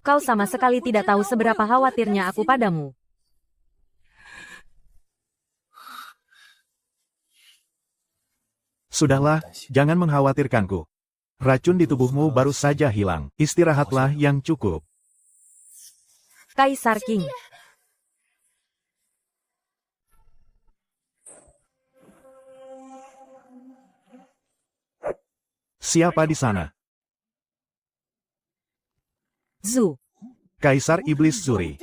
Kau sama sekali tidak tahu seberapa khawatirnya aku padamu. Sudahlah, jangan mengkhawatirkanku. Racun di tubuhmu baru saja hilang. Istirahatlah yang cukup. Kaisar King. Siapa di sana? Zu. Kaisar Iblis Zuri.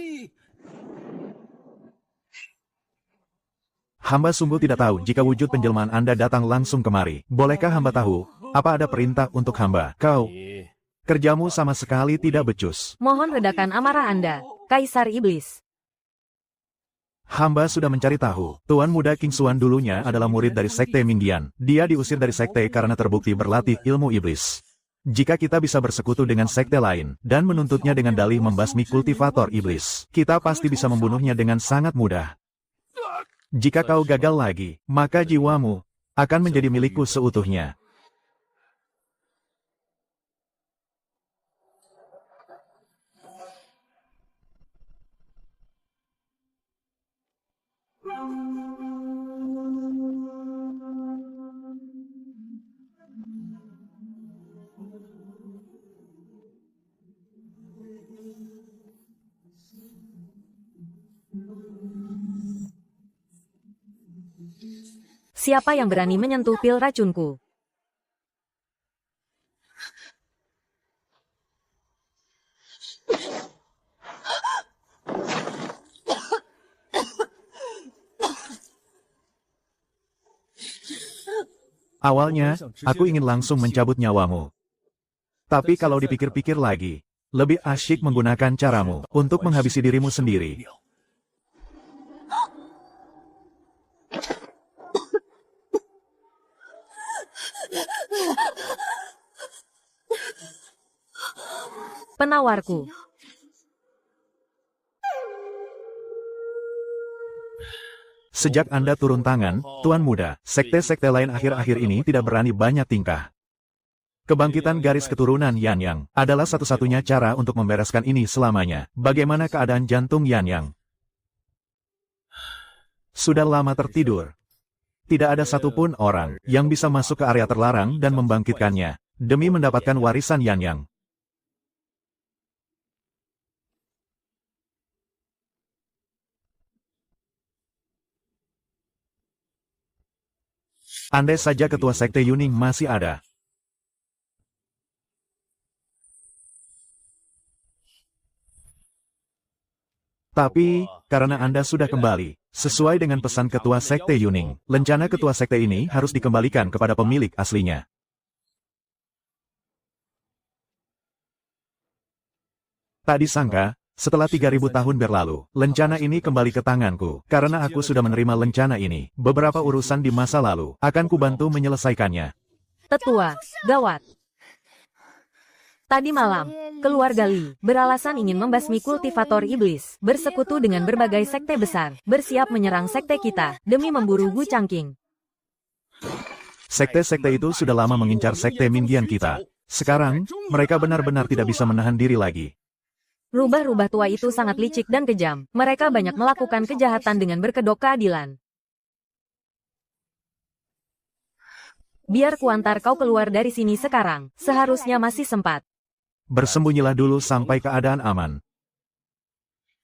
Hamba sungguh tidak tahu jika wujud penjelmaan Anda datang langsung kemari. Bolehkah hamba tahu, apa ada perintah untuk hamba? Kau, kerjamu sama sekali tidak becus. Mohon redakan amarah Anda, Kaisar Iblis. Hamba sudah mencari tahu. Tuan Muda King Xuan dulunya adalah murid dari Sekte Mingdian. Dia diusir dari Sekte karena terbukti berlatih ilmu iblis. Jika kita bisa bersekutu dengan sekte lain, dan menuntutnya dengan dalih membasmi kultivator iblis, kita pasti bisa membunuhnya dengan sangat mudah. Jika kau gagal lagi, maka jiwamu akan menjadi milikku seutuhnya. Siapa yang berani menyentuh pil racunku? Awalnya, aku ingin langsung mencabut nyawamu. Tapi kalau dipikir-pikir lagi, lebih asyik menggunakan caramu untuk menghabisi dirimu sendiri. Penawarku. Sejak Anda turun tangan, Tuan Muda, sekte-sekte lain akhir-akhir ini tidak berani banyak tingkah. Kebangkitan garis keturunan Yan Yang adalah satu-satunya cara untuk membereskan ini selamanya. Bagaimana keadaan jantung Yan Yang? Sudah lama tertidur. Tidak ada satupun orang yang bisa masuk ke area terlarang dan membangkitkannya, demi mendapatkan warisan Yan Yang. Andai saja ketua sekte Yuning masih ada. Tapi, karena Anda sudah kembali, sesuai dengan pesan ketua sekte Yuning, lencana ketua sekte ini harus dikembalikan kepada pemilik aslinya. Tak disangka, setelah 3000 tahun berlalu, lencana ini kembali ke tanganku. Karena aku sudah menerima lencana ini, beberapa urusan di masa lalu akan kubantu menyelesaikannya. Tetua, gawat. Tadi malam, keluarga Li beralasan ingin membasmi kultivator iblis, bersekutu dengan berbagai sekte besar, bersiap menyerang sekte kita, demi memburu Gu Changqing. Sekte-sekte itu sudah lama mengincar sekte Mingdian kita. Sekarang, mereka benar-benar tidak bisa menahan diri lagi. Rubah-rubah tua itu sangat licik dan kejam. Mereka banyak melakukan kejahatan dengan berkedok keadilan. Biar kuantar kau keluar dari sini sekarang. Seharusnya masih sempat. Bersembunyilah dulu sampai keadaan aman.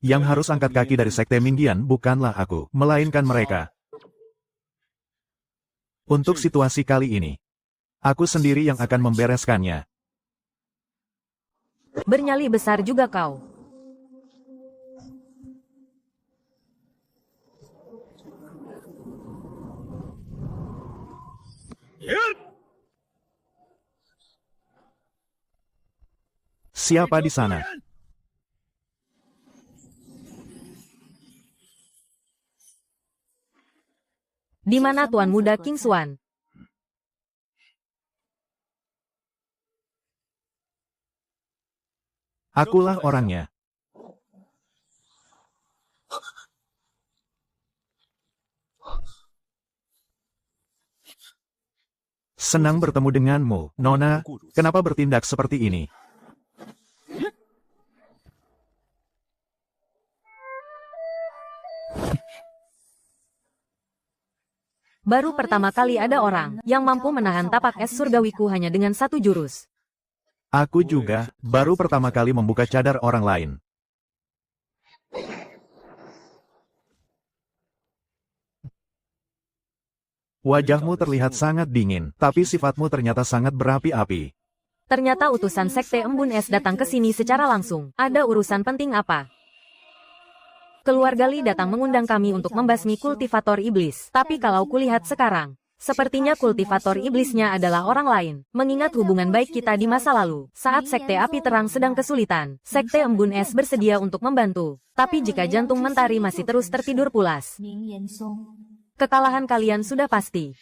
Yang harus angkat kaki dari sekte Mingdian bukanlah aku, melainkan mereka. Untuk situasi kali ini, aku sendiri yang akan membereskannya. Bernyali besar juga kau. Siapa di sana? Di mana Tuan Muda King Xuan? Akulah orangnya. Senang bertemu denganmu, Nona. Kenapa bertindak seperti ini? Baru pertama kali ada orang yang mampu menahan tapak es surgawiku hanya dengan satu jurus. Aku juga, baru pertama kali membuka cadar orang lain. Wajahmu terlihat sangat dingin, tapi sifatmu ternyata sangat berapi-api. Ternyata utusan Sekte Embun Es datang ke sini secara langsung. Ada urusan penting apa? Keluarga Li datang mengundang kami untuk membasmi kultivator iblis. Tapi kalau kulihat sekarang, sepertinya kultivator iblisnya adalah orang lain. Mengingat hubungan baik kita di masa lalu, saat Sekte Api Terang sedang kesulitan, Sekte Embun Es bersedia untuk membantu. Tapi jika jantung mentari masih terus tertidur pulas, kekalahan kalian sudah pasti.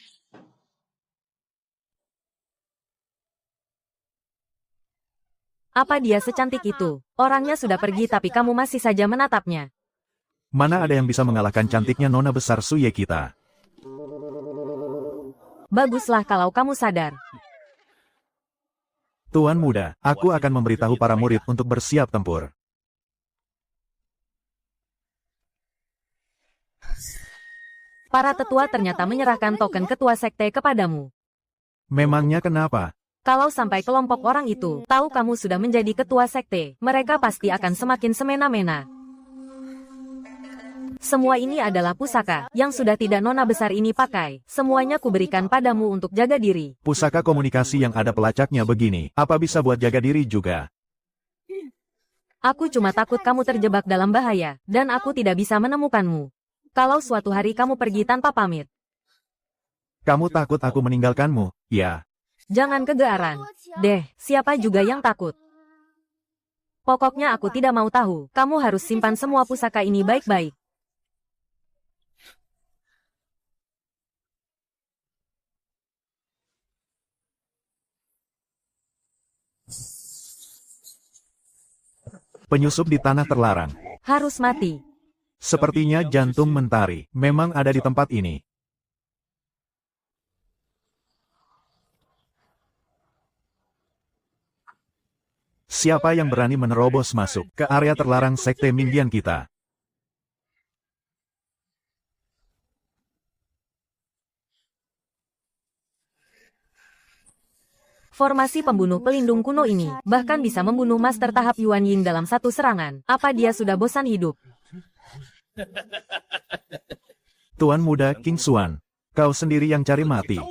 Apa dia secantik itu? Orangnya sudah pergi tapi kamu masih saja menatapnya. Mana ada yang bisa mengalahkan cantiknya nona besar Suye kita? Baguslah kalau kamu sadar. Tuan muda, aku akan memberitahu para murid untuk bersiap tempur. Para tetua ternyata menyerahkan token ketua sekte kepadamu. Memangnya kenapa? Kalau sampai kelompok orang itu tahu kamu sudah menjadi ketua sekte, mereka pasti akan semakin semena-mena. Semua ini adalah pusaka yang sudah tidak nona besar ini pakai. Semuanya kuberikan padamu untuk jaga diri. Pusaka komunikasi yang ada pelacaknya begini, apa bisa buat jaga diri juga? Aku cuma takut kamu terjebak dalam bahaya, dan aku tidak bisa menemukanmu. Kalau suatu hari kamu pergi tanpa pamit. Kamu takut aku meninggalkanmu, ya? Jangan kegeeran. Deh, siapa juga yang takut? Pokoknya aku tidak mau tahu. Kamu harus simpan semua pusaka ini baik-baik. Penyusup di tanah terlarang. Harus mati. Sepertinya jantung mentari memang ada di tempat ini. Siapa yang berani menerobos masuk ke area terlarang Sekte Minggian kita? Formasi pembunuh pelindung kuno ini bahkan bisa membunuh Master tahap Yuan Ying dalam satu serangan. Apa dia sudah bosan hidup? Tuan muda King Xuan, kau sendiri yang cari mati.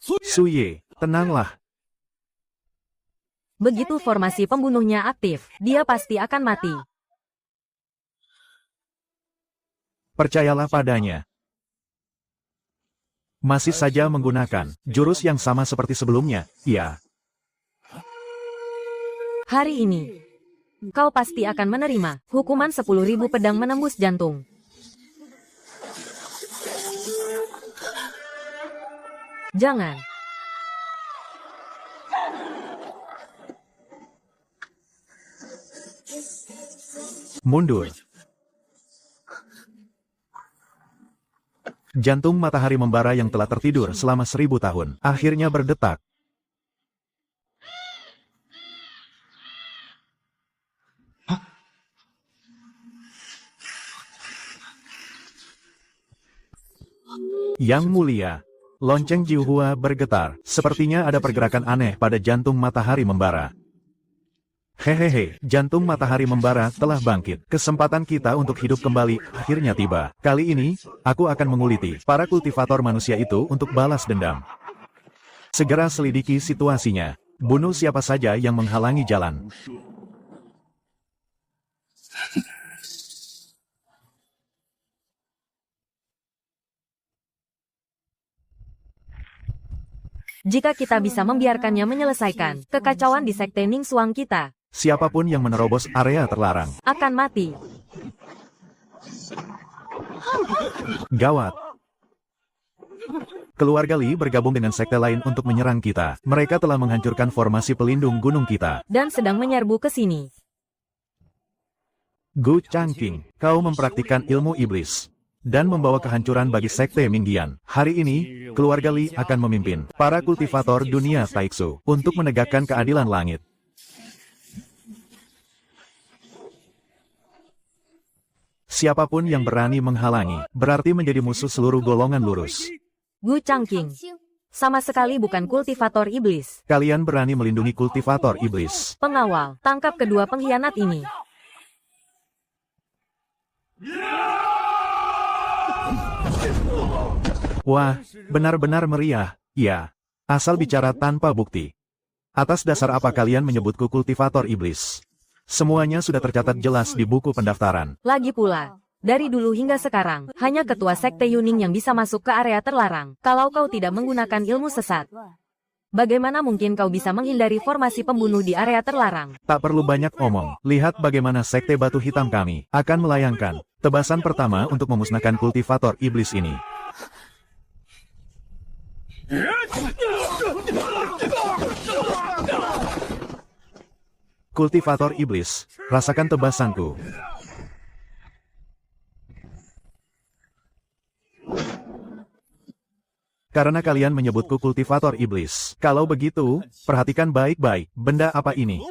Suye, tenanglah. Begitu formasi pembunuhnya aktif, dia pasti akan mati. Percayalah padanya. Masih saja menggunakan jurus yang sama seperti sebelumnya, ya. Hari ini, kau pasti akan menerima hukuman 10.000 pedang menembus jantung. Jangan. Mundur. Jantung matahari membara yang telah tertidur selama 1000 tahun, akhirnya berdetak. Yang mulia, lonceng Jiuhua bergetar. Sepertinya ada pergerakan aneh pada jantung matahari membara. Hehehe, jantung matahari membara telah bangkit. Kesempatan kita untuk hidup kembali akhirnya tiba. Kali ini, aku akan menguliti para kultivator manusia itu untuk balas dendam. Segera selidiki situasinya. Bunuh siapa saja yang menghalangi jalan. Jika kita bisa membiarkannya menyelesaikan kekacauan di Sekte Ningsuang kita, Siapapun yang menerobos area terlarang akan mati. Gawat. Keluarga Li bergabung dengan sekte lain untuk menyerang kita. Mereka telah menghancurkan formasi pelindung gunung kita. Dan sedang menyerbu ke sini. Gu Changqing, kau mempraktikkan ilmu iblis dan membawa kehancuran bagi sekte Minggian. Hari ini, keluarga Li akan memimpin para kultivator dunia Taixu untuk menegakkan keadilan langit. Siapapun yang berani menghalangi, berarti menjadi musuh seluruh golongan lurus. Gu Changqing. Sama sekali bukan kultivator iblis. Kalian berani melindungi kultivator iblis. Pengawal, tangkap kedua pengkhianat ini. Wah, benar-benar meriah. Ya, asal bicara tanpa bukti. Atas dasar apa kalian menyebutku kultivator iblis? Semuanya sudah tercatat jelas di buku pendaftaran. Lagi pula, dari dulu hingga sekarang, hanya ketua sekte Yuning yang bisa masuk ke area terlarang. Kalau kau tidak menggunakan ilmu sesat, bagaimana mungkin kau bisa menghindari formasi pembunuh di area terlarang? Tak perlu banyak omong. Lihat bagaimana sekte batu hitam kami akan melayangkan tebasan pertama untuk memusnahkan kultivator iblis ini. Kultivator iblis, rasakan tebasanku. Karena kalian menyebutku kultivator iblis. Kalau begitu, perhatikan baik-baik, benda apa ini?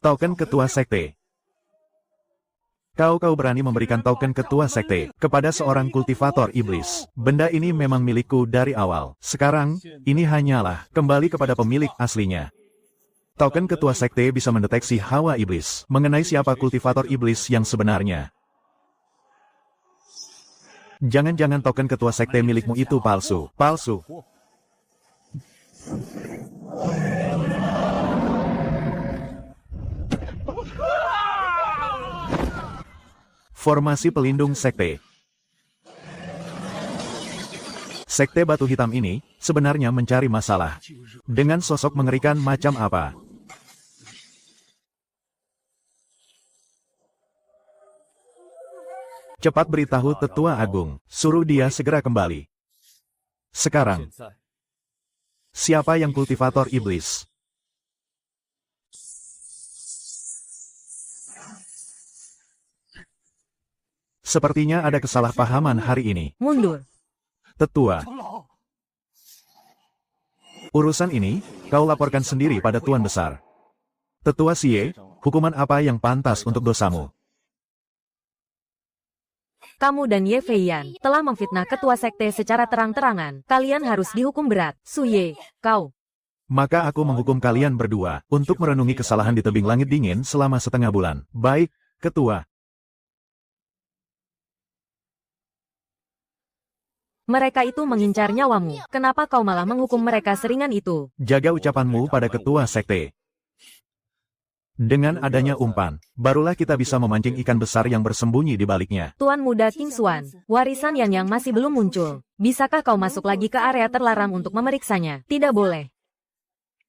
Token ketua sekte. Kau berani memberikan token ketua sekte kepada seorang kultivator iblis. Benda ini memang milikku dari awal. Sekarang, ini hanyalah kembali kepada pemilik aslinya. Token ketua sekte bisa mendeteksi hawa iblis mengenai siapa kultivator iblis yang sebenarnya. Jangan-jangan token ketua sekte milikmu itu palsu. Palsu. Formasi pelindung sekte. Sekte batu hitam ini sebenarnya mencari masalah. Dengan sosok mengerikan macam apa? Cepat beritahu Tetua Agung, suruh dia segera kembali. Sekarang, siapa yang kultivator iblis? Sepertinya ada kesalahpahaman hari ini. Mundur. Tetua. Urusan ini, kau laporkan sendiri pada Tuan Besar. Tetua Xie, hukuman apa yang pantas untuk dosamu? Kamu dan Ye Feiyan telah memfitnah ketua sekte secara terang-terangan. Kalian harus dihukum berat. Su Ye, kau. Maka aku menghukum kalian berdua untuk merenungi kesalahan di tebing langit dingin selama setengah bulan. Baik, Ketua. Mereka itu mengincar nyawamu. Kenapa kau malah menghukum mereka seringan itu? Jaga ucapanmu pada ketua sekte. Dengan adanya umpan, barulah kita bisa memancing ikan besar yang bersembunyi di baliknya. Tuan Muda King Xuan, warisan yang masih belum muncul. Bisakah kau masuk lagi ke area terlarang untuk memeriksanya? Tidak boleh.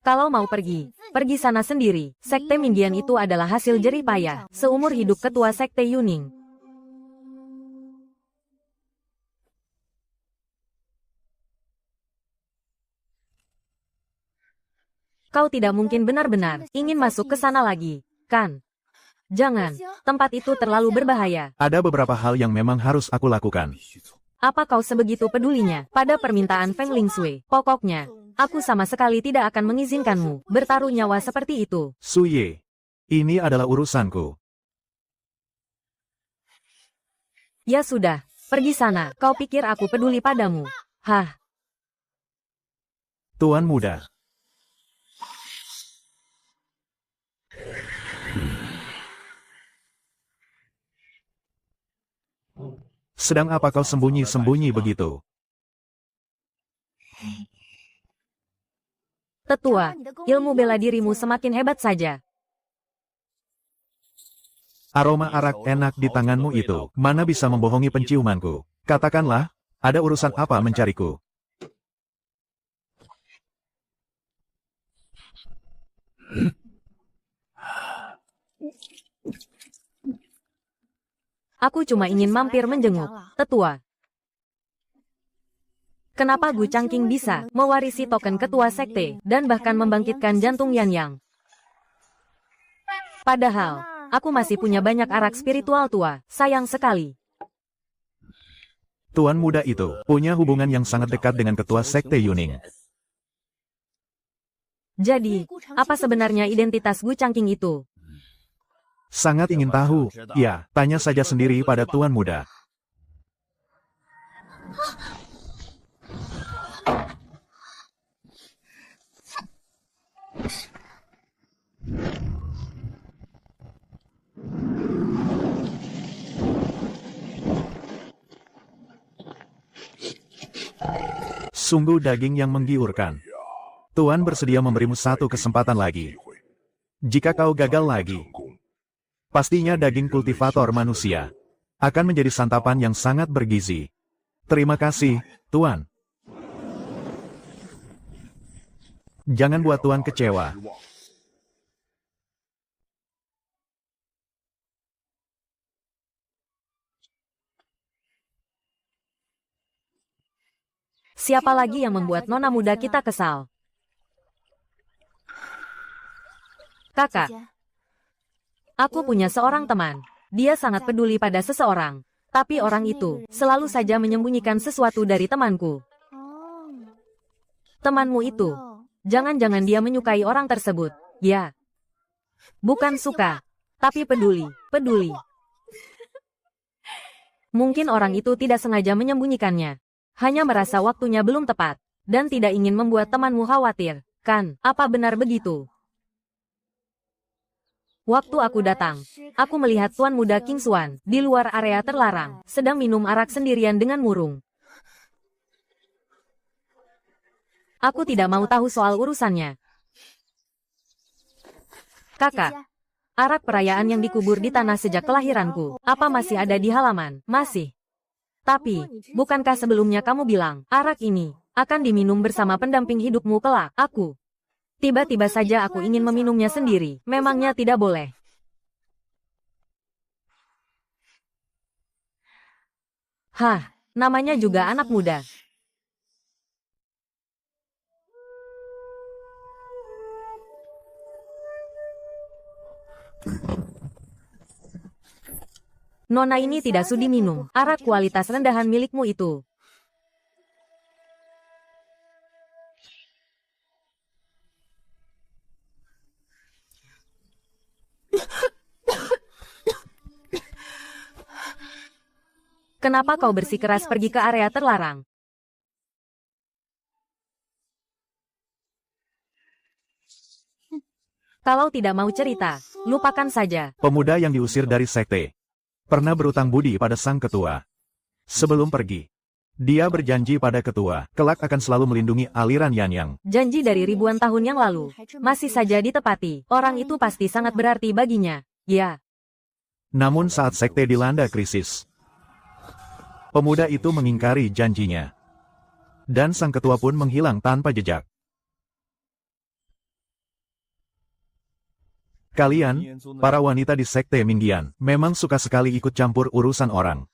Kalau mau pergi, pergi sana sendiri. Sekte Minggian itu adalah hasil jerih payah seumur hidup ketua sekte Yuning. Kau tidak mungkin benar-benar ingin masuk ke sana lagi, kan? Jangan, tempat itu terlalu berbahaya. Ada beberapa hal yang memang harus aku lakukan. Apa kau sebegitu pedulinya pada permintaan Feng Lingsui? Pokoknya, aku sama sekali tidak akan mengizinkanmu bertaruh nyawa seperti itu. Su Ye, ini adalah urusanku. Ya sudah, pergi sana. Kau pikir aku peduli padamu? Hah? Tuan Muda. Sedang apa kau sembunyi-sembunyi begitu? Tetua, ilmu bela dirimu semakin hebat saja. Aroma arak enak di tanganmu itu, mana bisa membohongi penciumanku? Katakanlah, ada urusan apa mencariku? Aku cuma ingin mampir menjenguk, Tetua. Kenapa Gu Changqing bisa mewarisi token ketua sekte dan bahkan membangkitkan jantung Yan Yang? Padahal, aku masih punya banyak arak spiritual tua, sayang sekali. Tuan Muda itu punya hubungan yang sangat dekat dengan ketua sekte Yuning. Jadi, apa sebenarnya identitas Gu Changqing itu? Sangat ingin tahu. Ya, tanya saja sendiri pada Tuan Muda. Sungguh daging yang menggiurkan. Tuan bersedia memberimu satu kesempatan lagi. Jika kau gagal lagi, pastinya daging kultivator manusia akan menjadi santapan yang sangat bergizi. Terima kasih, Tuan. Jangan buat Tuan kecewa. Siapa lagi yang membuat nona muda kita kesal? Kakak, aku punya seorang teman. Dia sangat peduli pada seseorang. Tapi orang itu selalu saja menyembunyikan sesuatu dari temanku. Temanmu itu, jangan-jangan dia menyukai orang tersebut. Ya, bukan suka, tapi peduli. Mungkin orang itu tidak sengaja menyembunyikannya. Hanya merasa waktunya belum tepat, dan tidak ingin membuat temanmu khawatir, kan? Apa benar begitu? Waktu aku datang, aku melihat Tuan Muda King Xuan di luar area terlarang, sedang minum arak sendirian dengan murung. Aku tidak mau tahu soal urusannya. Kakak, arak perayaan yang dikubur di tanah sejak kelahiranku, apa masih ada di halaman? Masih. Tapi, bukankah sebelumnya kamu bilang, arak ini akan diminum bersama pendamping hidupmu kelak? Aku. Tiba-tiba saja aku ingin meminumnya sendiri. Memangnya tidak boleh? Hah, namanya juga anak muda. Nona ini tidak sudi minum arak kualitas rendahan milikmu itu. Kenapa kau bersikeras pergi ke area terlarang? Kalau tidak mau cerita, lupakan saja. Pemuda yang diusir dari sekte pernah berutang budi pada sang ketua. Sebelum pergi, dia berjanji pada ketua, kelak akan selalu melindungi aliran Yanyang. Janji dari ribuan tahun yang lalu, masih saja ditepati. Orang itu pasti sangat berarti baginya. Ya. Namun saat sekte dilanda krisis, pemuda itu mengingkari janjinya. Dan sang ketua pun menghilang tanpa jejak. Kalian, para wanita di sekte Minggian, memang suka sekali ikut campur urusan orang.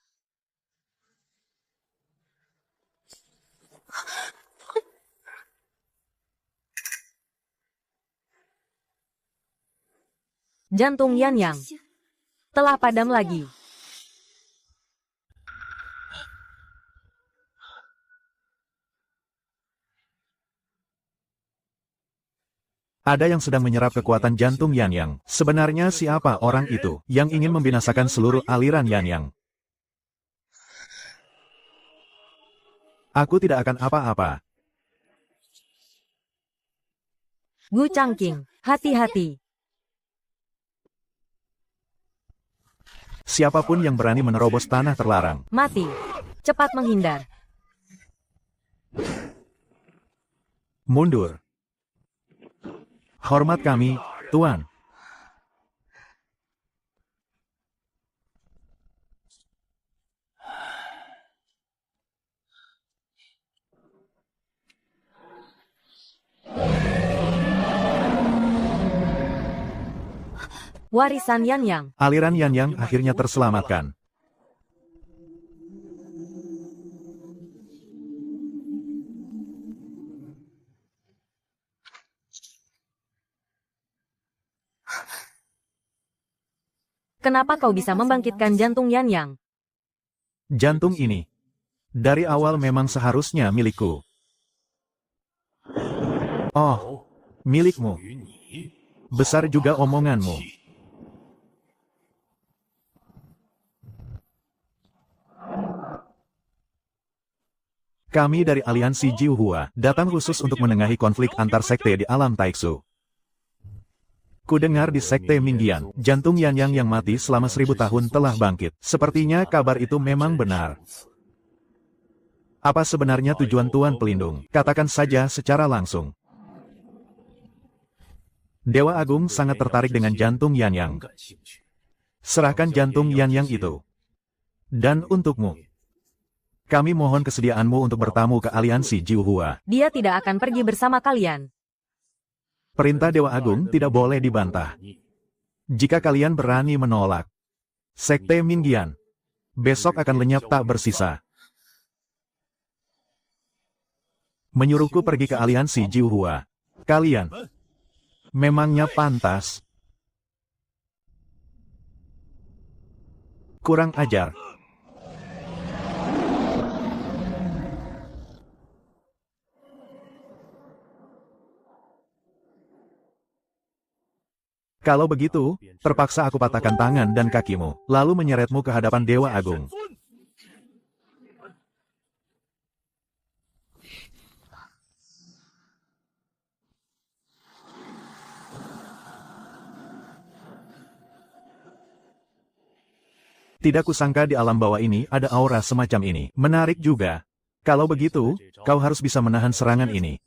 Jantung Yanyang telah padam lagi. Ada yang sedang menyerap kekuatan jantung Yanyang. Sebenarnya siapa orang itu yang ingin membinasakan seluruh aliran Yanyang? Aku tidak akan apa-apa. Gu Changqing, hati-hati. Siapapun yang berani menerobos tanah terlarang, Mati. Cepat menghindar. mundur. Hormat kami, Tuan. Warisan Yanyang. Aliran Yanyang akhirnya terselamatkan. Kenapa kau bisa membangkitkan jantung Yanyang? Jantung ini, dari awal memang seharusnya milikku. Oh, milikmu. Besar juga omonganmu. Kami dari aliansi Jiuhua datang khusus untuk menengahi konflik antar sekte di alam Taixu. Kudengar di sekte Mingyan, jantung Yanyang yang mati selama 1000 tahun telah bangkit. Sepertinya kabar itu memang benar. Apa sebenarnya tujuan Tuan Pelindung? Katakan saja secara langsung. Dewa Agung sangat tertarik dengan jantung Yanyang. Serahkan jantung Yanyang itu. Dan untukmu. Kami mohon kesediaanmu untuk bertamu ke aliansi Jiuhua. Dia tidak akan pergi bersama kalian. Perintah Dewa Agung tidak boleh dibantah. Jika kalian berani menolak, sekte Mingyan besok akan lenyap tak bersisa. Menyuruhku pergi ke aliansi Jiuhua. Kalian memangnya pantas? Kurang ajar. Kalau begitu, terpaksa aku patahkan tangan dan kakimu, lalu menyeretmu ke hadapan Dewa Agung. Tidak kusangka di alam bawah ini ada aura semacam ini. Menarik juga. Kalau begitu, kau harus bisa menahan serangan ini.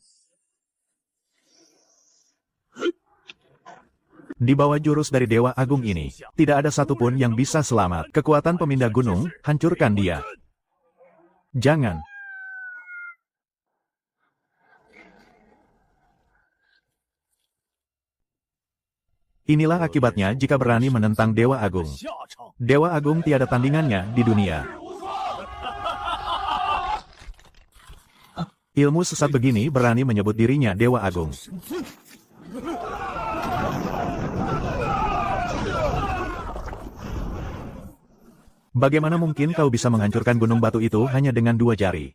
Di bawah jurus dari Dewa Agung ini, tidak ada satupun yang bisa selamat. Kekuatan pemindah gunung, hancurkan dia. Jangan. Inilah akibatnya jika berani menentang Dewa Agung. Dewa Agung tiada tandingannya di dunia. Ilmu sesat begini berani menyebut dirinya Dewa Agung. Bagaimana mungkin kau bisa menghancurkan gunung batu itu hanya dengan 2 jari?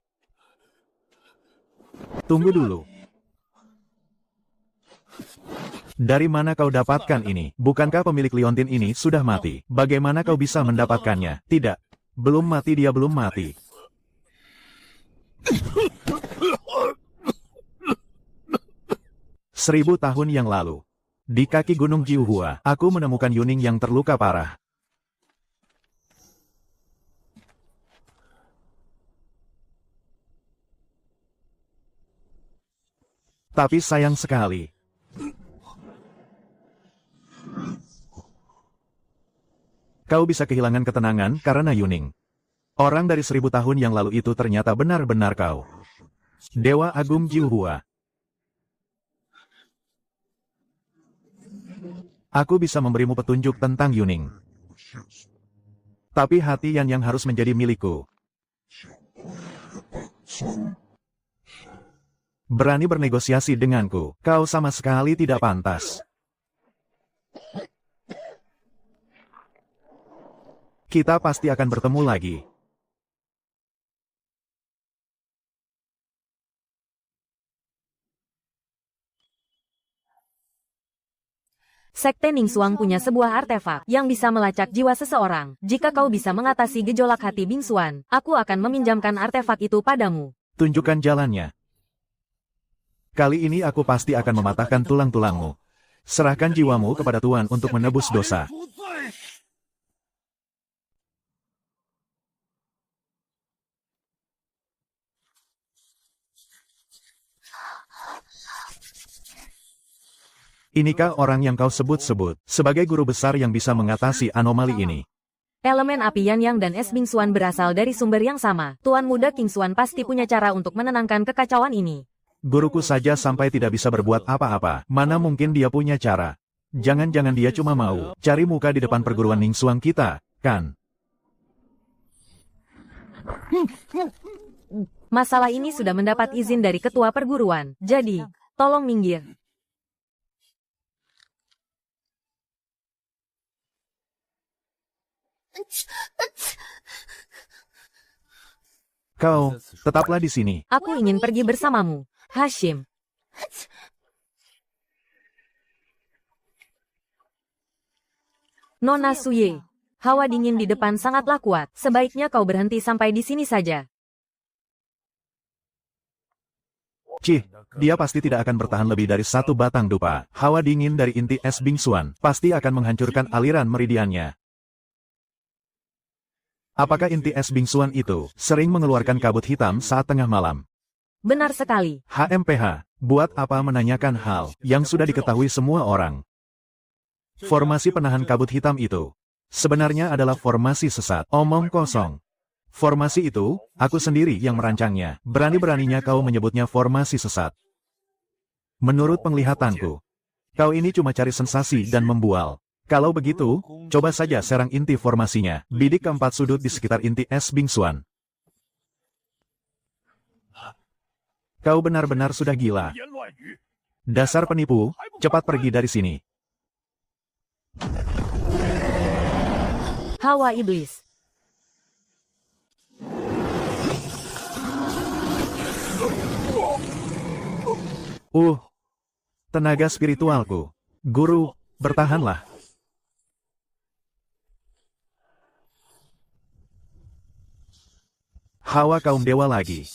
Tunggu dulu. Dari mana kau dapatkan ini? Bukankah pemilik liontin ini sudah mati? Bagaimana kau bisa mendapatkannya? Tidak. Belum mati, dia belum mati. Seribu tahun yang lalu, di kaki gunung Jiuhua, aku menemukan Yuning yang terluka parah. Tapi sayang sekali. Kau bisa kehilangan ketenangan karena Yuning. Orang dari 1000 tahun yang lalu itu ternyata benar-benar kau. Dewa Agung Jiuhua. Aku bisa memberimu petunjuk tentang Yuning. Tapi hati yang harus menjadi milikku. Berani bernegosiasi denganku, kau sama sekali tidak pantas. Kita pasti akan bertemu lagi. Sekte Ningsuang punya sebuah artefak yang bisa melacak jiwa seseorang. Jika kau bisa mengatasi gejolak hati bingsuan, aku akan meminjamkan artefak itu padamu. Tunjukkan jalannya. Kali ini aku pasti akan mematahkan tulang-tulangmu. Serahkan jiwamu kepada Tuan untuk menebus dosa. Inikah orang yang kau sebut-sebut sebagai guru besar yang bisa mengatasi anomali ini? Elemen api Yanyang dan es bingsuan berasal dari sumber yang sama. Tuan muda Kingsuan pasti punya cara untuk menenangkan kekacauan ini. Guruku saja sampai tidak bisa berbuat apa-apa. Mana mungkin dia punya cara? Jangan-jangan dia cuma mau cari muka di depan perguruan Ningsuang kita, kan? Masalah ini sudah mendapat izin dari ketua perguruan. Jadi, tolong minggir. Kau, tetaplah di sini. Aku ingin pergi bersamamu, Hashim. Nona Suye, hawa dingin di depan sangatlah kuat. Sebaiknya kau berhenti sampai di sini saja. Cih, dia pasti tidak akan bertahan lebih dari satu batang dupa. Hawa dingin dari inti es bingsuan pasti akan menghancurkan aliran meridiannya. Apakah inti es bingsuan itu sering mengeluarkan kabut hitam saat tengah malam? Benar sekali. HMPH, buat apa menanyakan hal yang sudah diketahui semua orang? Formasi penahan kabut hitam itu sebenarnya adalah formasi sesat. Omong kosong. Formasi itu, aku sendiri yang merancangnya. Berani-beraninya kau menyebutnya formasi sesat. Menurut penglihatanku, kau ini cuma cari sensasi dan membual. Kalau begitu, coba saja serang inti formasinya. Bidik keempat sudut di sekitar inti es bingsuan. Kau benar-benar sudah gila. Dasar penipu, cepat pergi dari sini. Hawa iblis. Tenaga spiritualku. Guru, bertahanlah. Hawa kaum dewa lagi.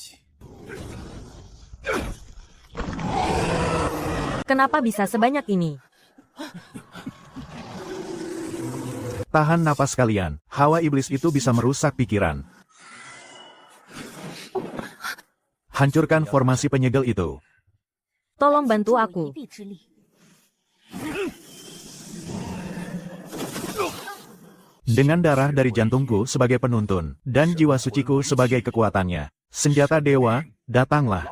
Kenapa bisa sebanyak ini? Tahan napas kalian. Hawa iblis itu bisa merusak pikiran. Hancurkan formasi penyegel itu. Tolong bantu aku. Dengan darah dari jantungku sebagai penuntun, dan jiwa suciku sebagai kekuatannya. Senjata dewa, datanglah.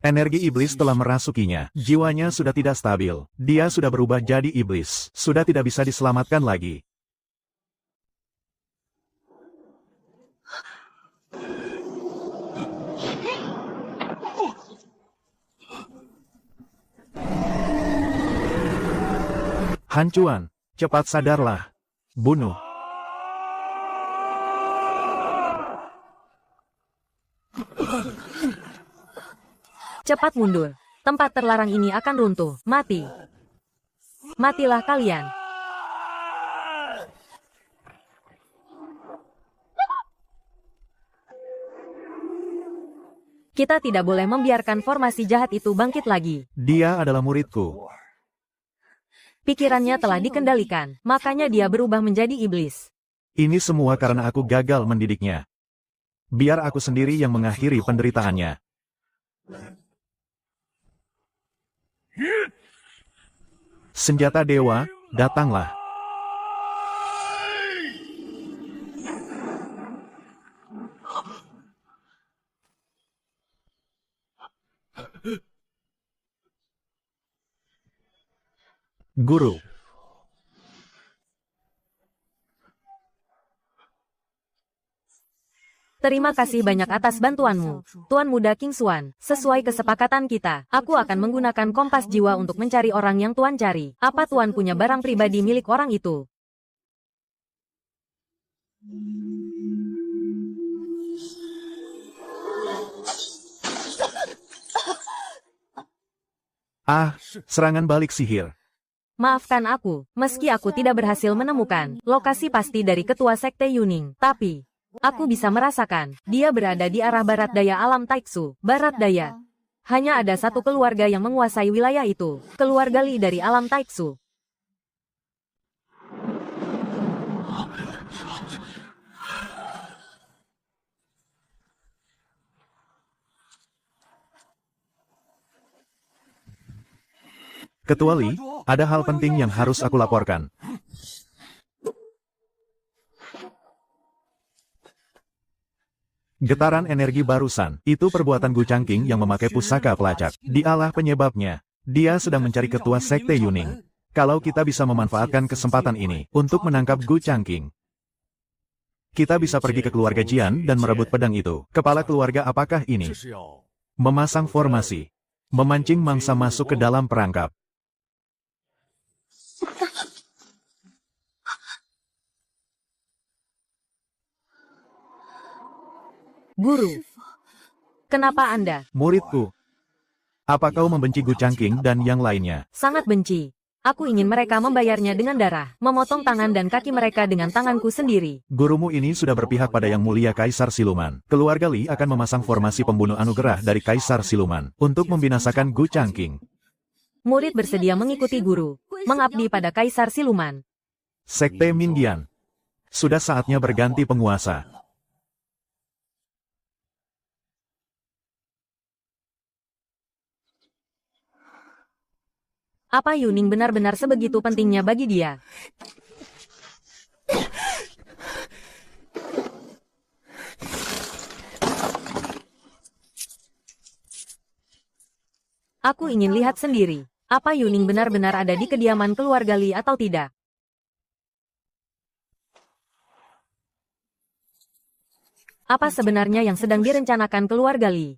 Energi iblis telah merasukinya. Jiwanya sudah tidak stabil. Dia sudah berubah jadi iblis. Sudah tidak bisa diselamatkan lagi. Hancuan, cepat sadarlah. Bunuh. Cepat mundur. Tempat terlarang ini akan runtuh. Mati. Matilah kalian. Kita tidak boleh membiarkan formasi jahat itu bangkit lagi. Dia adalah muridku. Pikirannya telah dikendalikan, makanya dia berubah menjadi iblis. Ini semua karena aku gagal mendidiknya. Biar aku sendiri yang mengakhiri penderitaannya. Senjata dewa, datanglah. Guru. Terima kasih banyak atas bantuanmu, Tuan Muda King Xuan. Sesuai kesepakatan kita, aku akan menggunakan kompas jiwa untuk mencari orang yang Tuan cari. Apa Tuan punya barang pribadi milik orang itu? Serangan balik sihir. Maafkan aku, meski aku tidak berhasil menemukan lokasi pasti dari ketua sekte Yuning, tapi aku bisa merasakan dia berada di arah barat daya alam Taiksu, barat daya. Hanya ada satu keluarga yang menguasai wilayah itu, keluarga Li dari alam Taiksu. Ketua Li, ada hal penting yang harus aku laporkan. Getaran energi barusan, itu perbuatan Gu Changqing yang memakai pusaka pelacak. Dialah penyebabnya. Dia sedang mencari ketua sekte Yuning. Kalau kita bisa memanfaatkan kesempatan ini untuk menangkap Gu Changqing, kita bisa pergi ke keluarga Jian dan merebut pedang itu. Kepala keluarga apakah ini? Memasang formasi. Memancing mangsa masuk ke dalam perangkap. Guru, kenapa Anda? Muridku. Apa kau membenci Gu Changqing dan yang lainnya? Sangat benci. Aku ingin mereka membayarnya dengan darah, memotong tangan dan kaki mereka dengan tanganku sendiri. Gurumu ini sudah berpihak pada Yang Mulia Kaisar Siluman. Keluarga Li akan memasang formasi pembunuh anugerah dari Kaisar Siluman untuk membinasakan Gu Changqing. Murid bersedia mengikuti guru, mengabdi pada Kaisar Siluman. Sekte Mingyan. Sudah saatnya berganti penguasa. Apa Yuning benar-benar sebegitu pentingnya bagi dia? Aku ingin lihat sendiri. Apa Yuning benar-benar ada di kediaman keluarga Li atau tidak? Apa sebenarnya yang sedang direncanakan keluarga Li?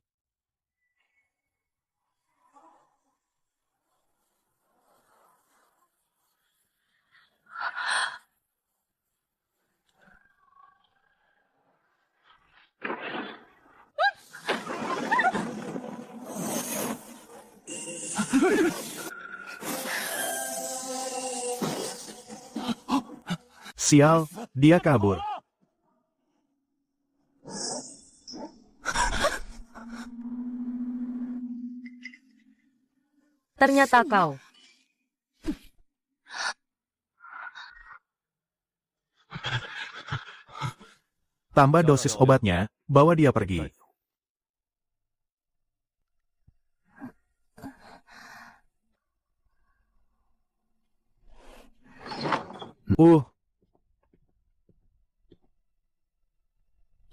Sial, dia kabur. Ternyata kau. Tambah dosis obatnya, bawa dia pergi.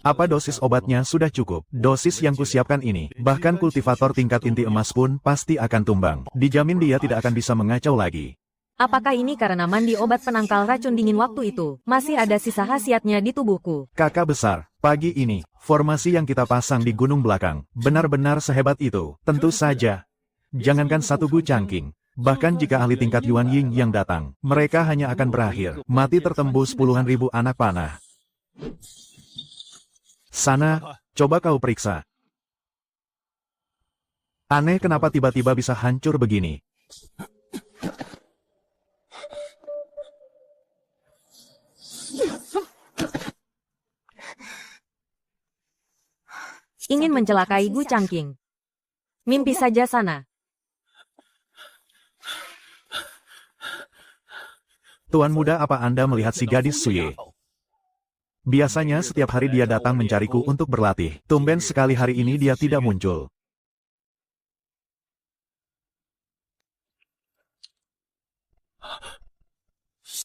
Apa dosis obatnya sudah cukup? Dosis yang kusiapkan ini, bahkan kultivator tingkat inti emas pun pasti akan tumbang. Dijamin dia tidak akan bisa mengacau lagi. Apakah ini karena mandi obat penangkal racun dingin waktu itu? Masih ada sisa khasiatnya di tubuhku. Kakak besar, pagi ini, formasi yang kita pasang di gunung belakang, benar-benar sehebat itu. Tentu saja. Jangankan satu Gu Changqing. Bahkan jika ahli tingkat Yuan Ying yang datang, mereka hanya akan berakhir. Mati tertembus puluhan ribu anak panah. Sana, coba kau periksa. Aneh kenapa tiba-tiba bisa hancur begini. Ingin mencelakai Gu Changqing. Mimpi saja sana. Tuan muda, apa Anda melihat si gadis Suye? Biasanya setiap hari dia datang mencariku untuk berlatih. Tumben sekali hari ini dia tidak muncul.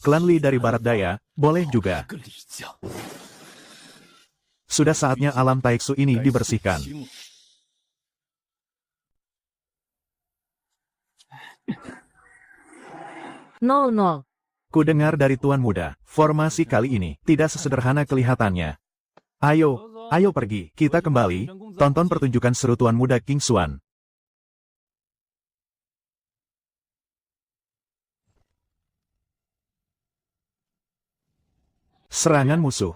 Klan Li dari Barat Daya, boleh juga. Sudah saatnya alam Taiksu ini dibersihkan. Nol. Ku dengar dari Tuan Muda, formasi kali ini tidak sesederhana kelihatannya. Ayo pergi, kita kembali, tonton pertunjukan seru Tuan Muda King Xuan. Serangan musuh.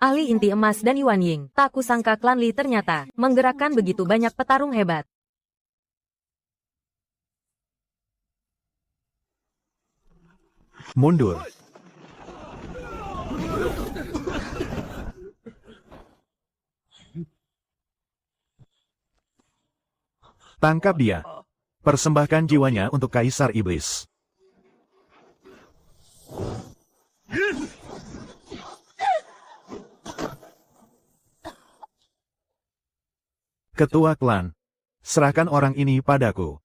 Ahli inti emas dan Yuan Ying, tak kusangka klan Li ternyata menggerakkan begitu banyak petarung hebat. Mundur. Tangkap dia. Persembahkan jiwanya untuk Kaisar Iblis. Ketua klan, serahkan orang ini padaku.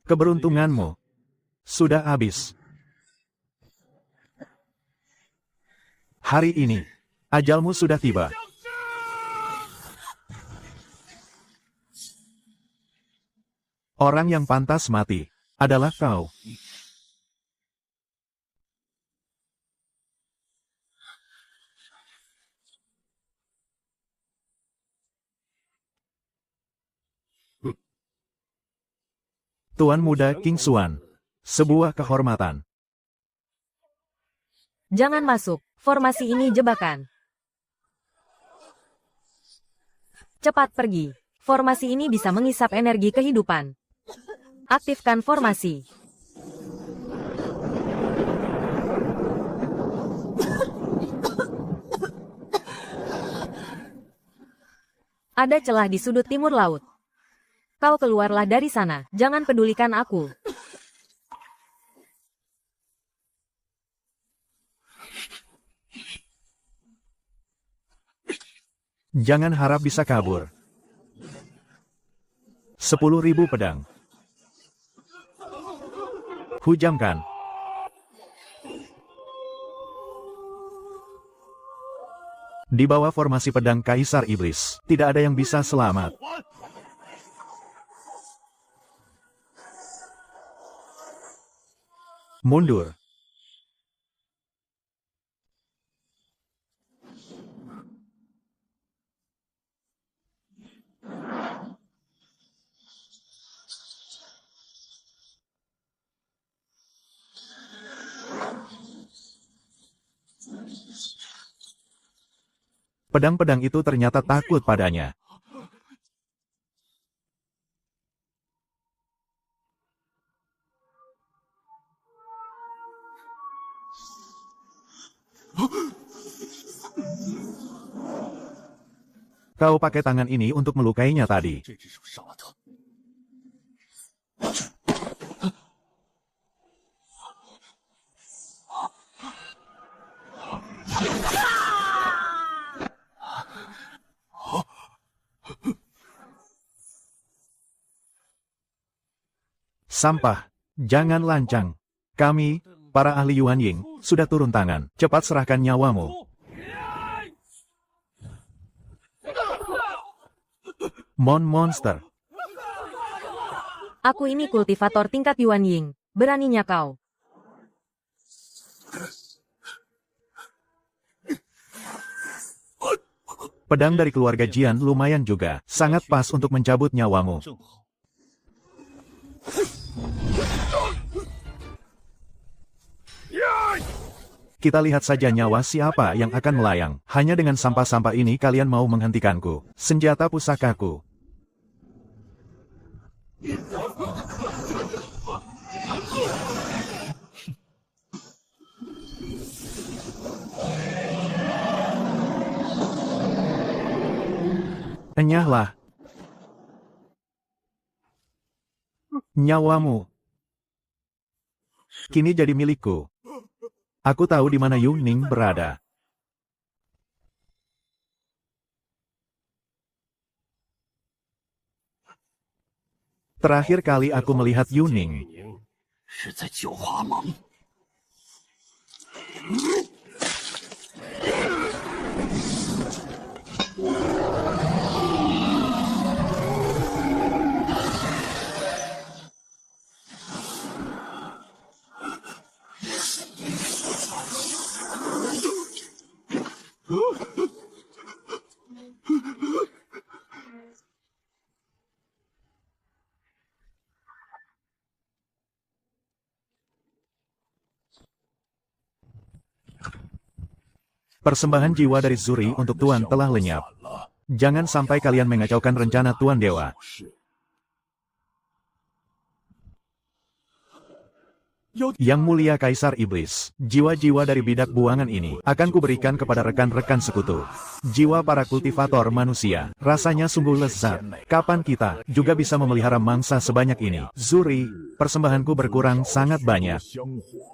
Keberuntunganmu sudah habis. Hari ini, ajalmu sudah tiba. Orang yang pantas mati adalah kau. Tuan Muda King Xuan. Sebuah kehormatan. Jangan masuk, formasi ini jebakan. Cepat pergi. Formasi ini bisa mengisap energi kehidupan. Aktifkan formasi. Ada celah di sudut timur laut. Kau keluarlah dari sana, jangan pedulikan aku. Jangan harap bisa kabur. 10.000 pedang. Hujamkan. Di bawah formasi pedang Kaisar Iblis, tidak ada yang bisa selamat. Mundur. Pedang-pedang itu ternyata takut padanya. Kau pakai tangan ini untuk melukainya tadi. Sampah. Jangan lancang. Kami, para ahli Yuan Ying, sudah turun tangan. Cepat serahkan nyawamu. Monster. Aku ini kultivator tingkat Yuan Ying. Beraninya kau. Pedang dari keluarga Jian lumayan juga. Sangat pas untuk mencabut nyawamu. Kita lihat saja nyawa siapa yang akan melayang. Hanya dengan sampah-sampah ini kalian mau menghentikanku. Senjata pusakaku. Enyahlah. Nyawamu. Kini jadi milikku. Aku tahu di mana Yu Ning berada. Terakhir kali aku melihat Yu Ning. Persembahan jiwa dari Zuri untuk Tuan telah lenyap. Jangan sampai kalian mengacaukan rencana Tuan Dewa. Yang mulia Kaisar Iblis, jiwa-jiwa dari bidak buangan ini akan kuberikan kepada rekan-rekan sekutu. Jiwa para kultivator manusia, rasanya sungguh lezat. Kapan kita juga bisa memelihara mangsa sebanyak ini? Zuri, persembahanku berkurang sangat banyak.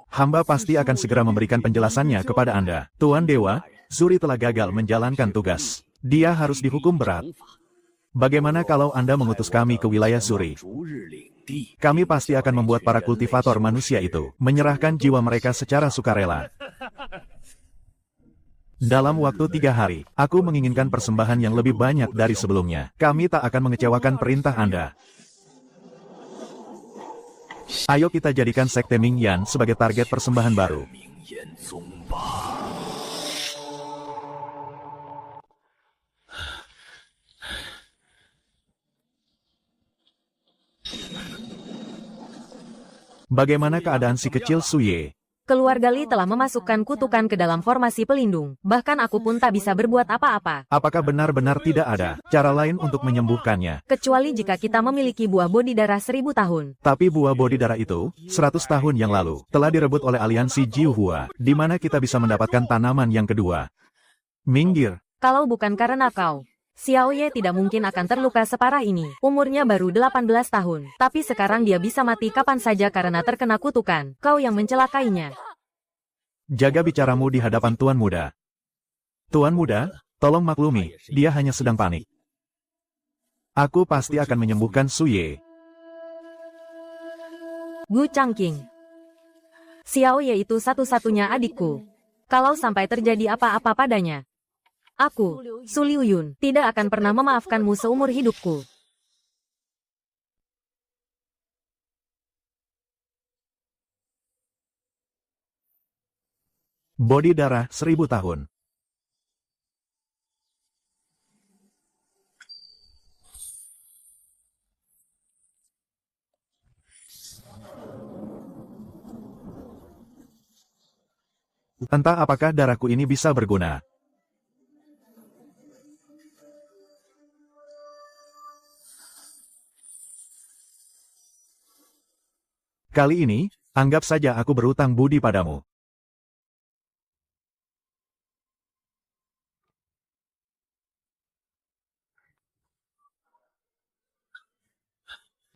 Hamba pasti akan segera memberikan penjelasannya kepada Anda. Tuan Dewa, Zuri telah gagal menjalankan tugas. Dia harus dihukum berat. Bagaimana kalau Anda mengutus kami ke wilayah Zuri? Kami pasti akan membuat para kultivator manusia itu menyerahkan jiwa mereka secara sukarela. Dalam waktu 3 hari, aku menginginkan persembahan yang lebih banyak dari sebelumnya. Kami tak akan mengecewakan perintah Anda. Ayo kita jadikan Sekte Mingyan sebagai target persembahan baru. Bagaimana keadaan si kecil Suye? Keluarga Li telah memasukkan kutukan ke dalam formasi pelindung. Bahkan aku pun tak bisa berbuat apa-apa. Apakah benar-benar tidak ada cara lain untuk menyembuhkannya? Kecuali jika kita memiliki buah bodi darah 1000 tahun. Tapi buah bodi darah itu, 100 tahun yang lalu, telah direbut oleh aliansi Jiuhua, di mana kita bisa mendapatkan tanaman yang kedua. Minggir. Kalau bukan karena kau, Xiao Ye tidak mungkin akan terluka separah ini. Umurnya baru 18 tahun. Tapi sekarang dia bisa mati kapan saja karena terkena kutukan. Kau yang mencelakainya. Jaga bicaramu di hadapan Tuan Muda. Tuan Muda, tolong maklumi, dia hanya sedang panik. Aku pasti akan menyembuhkan Su Ye. Gu Changqing. Xiao Ye itu satu-satunya adikku. Kalau sampai terjadi apa-apa padanya, aku, Su Liuyun, tidak akan pernah memaafkanmu seumur hidupku. Bodi darah 1000 tahun. Entah apakah darahku ini bisa berguna. Kali ini, anggap saja aku berutang budi padamu.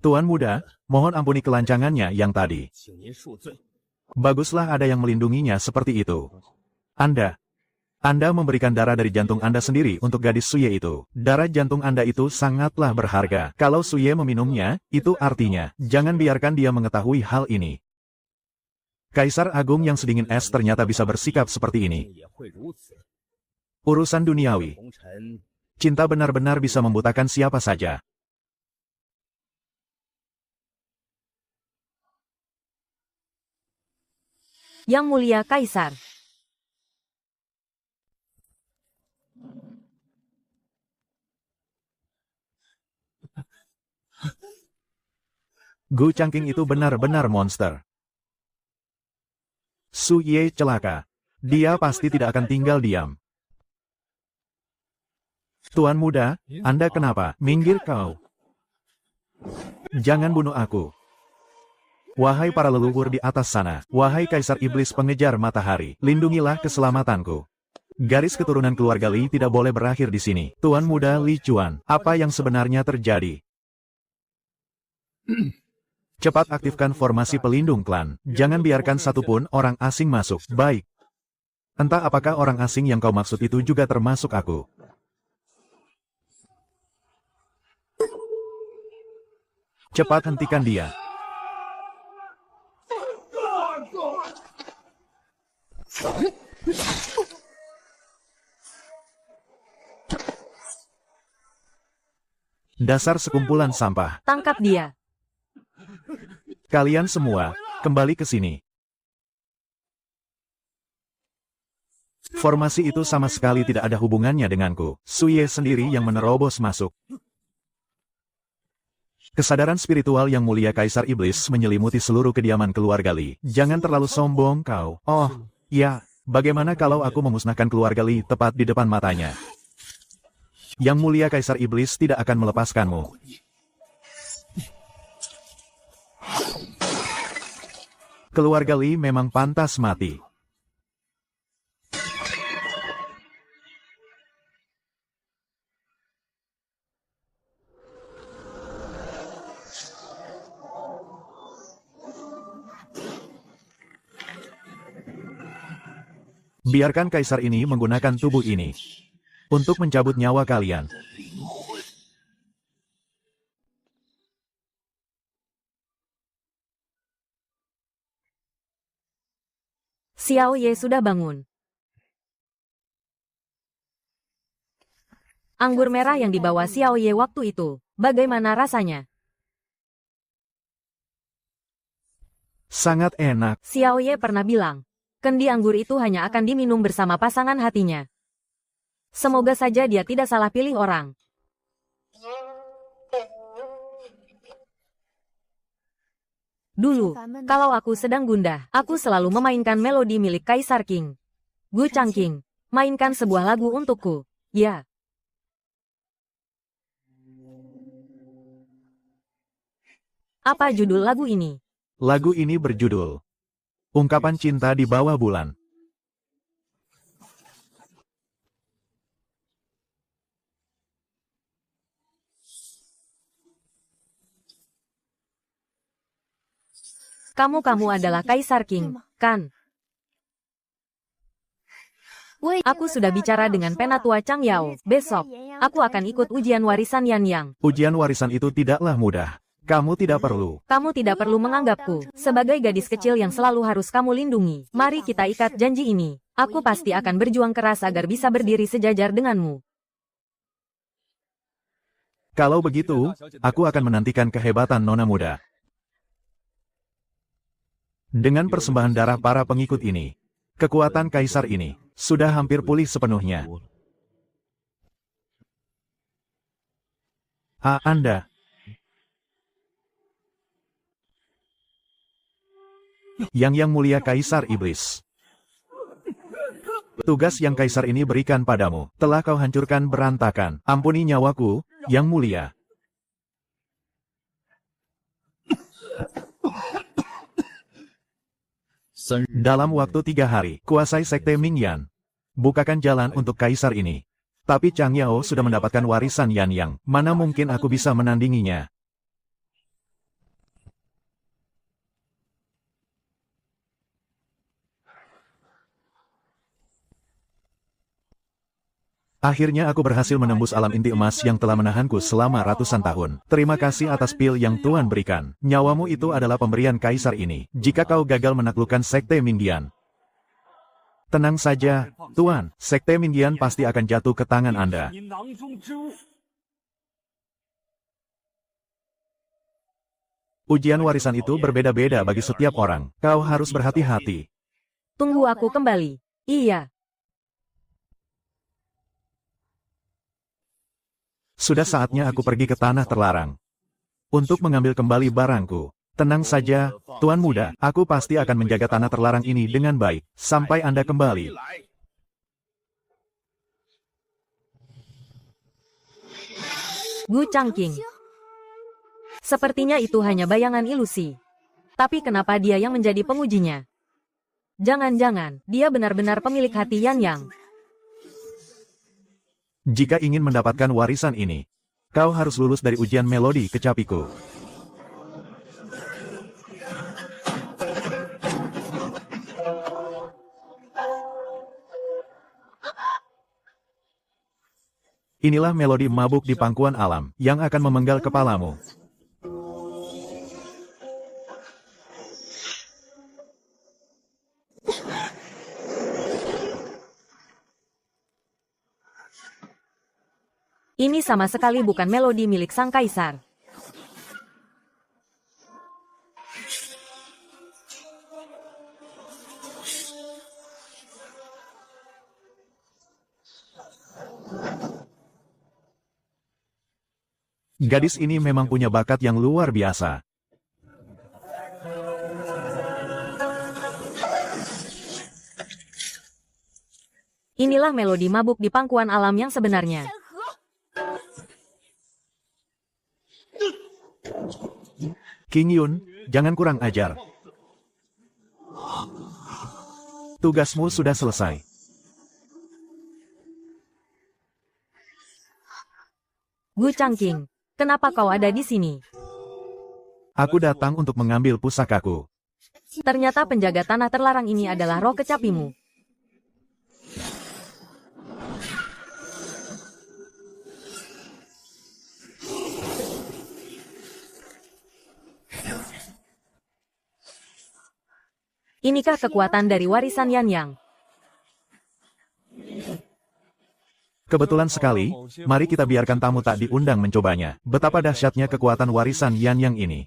Tuan Muda, mohon ampuni kelancangannya yang tadi. Baguslah ada yang melindunginya seperti itu. Anda memberikan darah dari jantung Anda sendiri untuk gadis Suye itu. Darah jantung Anda itu sangatlah berharga. Kalau Suye meminumnya, itu artinya, jangan biarkan dia mengetahui hal ini. Kaisar Agung yang sedingin es ternyata bisa bersikap seperti ini. Urusan duniawi. Cinta benar-benar bisa membutakan siapa saja. Yang Mulia Kaisar. Gu Changqing itu benar-benar monster. Su Ye celaka. Dia pasti tidak akan tinggal diam. Tuan Muda, Anda kenapa? Minggir kau. Jangan bunuh aku. Wahai para leluhur di atas sana, wahai Kaisar Iblis pengejar matahari, lindungilah keselamatanku. Garis keturunan keluarga Li tidak boleh berakhir di sini. Tuan Muda Li Chuan, apa yang sebenarnya terjadi? Cepat aktifkan formasi pelindung klan. Jangan biarkan satupun orang asing masuk. Baik. Entah apakah orang asing yang kau maksud itu juga termasuk aku. Cepat hentikan dia. Dasar sekumpulan sampah. Tangkap dia. Kalian semua, kembali ke sini. Formasi itu sama sekali tidak ada hubungannya denganku. Su Ye sendiri yang menerobos masuk. Kesadaran spiritual yang mulia Kaisar Iblis menyelimuti seluruh kediaman keluarga Li. Jangan terlalu sombong kau. Oh, ya, bagaimana kalau aku memusnahkan keluarga Li tepat di depan matanya? Yang mulia Kaisar Iblis tidak akan melepaskanmu. Keluarga Li memang pantas mati. Biarkan Kaisar ini menggunakan tubuh ini untuk mencabut nyawa kalian. Xiao Ye sudah bangun. Anggur merah yang dibawa Xiao Ye waktu itu, bagaimana rasanya? Sangat enak. Xiao Ye pernah bilang, kendi anggur itu hanya akan diminum bersama pasangan hatinya. Semoga saja dia tidak salah pilih orang. Dulu, kalau aku sedang gundah, aku selalu memainkan melodi milik Kaisar Qing. Gu Changqing, mainkan sebuah lagu untukku. Ya. Apa judul lagu ini? Lagu ini berjudul Ungkapan Cinta di Bawah Bulan. Kamu adalah Kaisar Qing, kan? Aku sudah bicara dengan Penatua Chang Yao. Besok, aku akan ikut ujian warisan Yan Yang. Ujian warisan itu tidaklah mudah. Kamu tidak perlu menganggapku sebagai gadis kecil yang selalu harus kamu lindungi. Mari kita ikat janji ini. Aku pasti akan berjuang keras agar bisa berdiri sejajar denganmu. Kalau begitu, aku akan menantikan kehebatan Nona muda. Dengan persembahan darah para pengikut ini, kekuatan kaisar ini sudah hampir pulih sepenuhnya. Anda. Yang mulia Kaisar Iblis. Tugas yang Kaisar ini berikan padamu, telah kau hancurkan berantakan. Ampuni nyawaku, Yang mulia. Dalam waktu 3 hari, kuasai Sekte Mingyan. Bukakan jalan untuk Kaisar ini. Tapi Chang Yao sudah mendapatkan warisan Yan Yang. Mana mungkin aku bisa menandinginya? Akhirnya aku berhasil menembus alam inti emas yang telah menahanku selama ratusan tahun. Terima kasih atas pil yang Tuan berikan. Nyawamu itu adalah pemberian Kaisar ini. Jika kau gagal menaklukkan Sekte Mingyan. Tenang saja, Tuan. Sekte Mingyan pasti akan jatuh ke tangan Anda. Ujian warisan itu berbeda-beda bagi setiap orang. Kau harus berhati-hati. Tunggu aku kembali. Iya. Sudah saatnya aku pergi ke tanah terlarang. Untuk mengambil kembali barangku. Tenang saja, Tuan muda, aku pasti akan menjaga tanah terlarang ini dengan baik, sampai Anda kembali. Gu Changqing. Sepertinya itu hanya bayangan ilusi. Tapi kenapa dia yang menjadi pengujinya? Jangan-jangan, dia benar-benar pemilik hati Yan Yang. Jika ingin mendapatkan warisan ini, kau harus lulus dari ujian melodi kecapiku. Inilah melodi mabuk di pangkuan alam, yang akan memenggal kepalamu. Ini sama sekali bukan melodi milik sang kaisar. Gadis ini memang punya bakat yang luar biasa. Inilah melodi mabuk di pangkuan alam yang sebenarnya. King Yun, jangan kurang ajar. Tugasmu sudah selesai. Gu Changqing, kenapa kau ada di sini? Aku datang untuk mengambil pusakaku. Ternyata penjaga tanah terlarang ini adalah roh kecapimu. Inikah kekuatan dari warisan Yan Yang? Kebetulan sekali, mari kita biarkan tamu tak diundang mencobanya. Betapa dahsyatnya kekuatan warisan Yan Yang ini.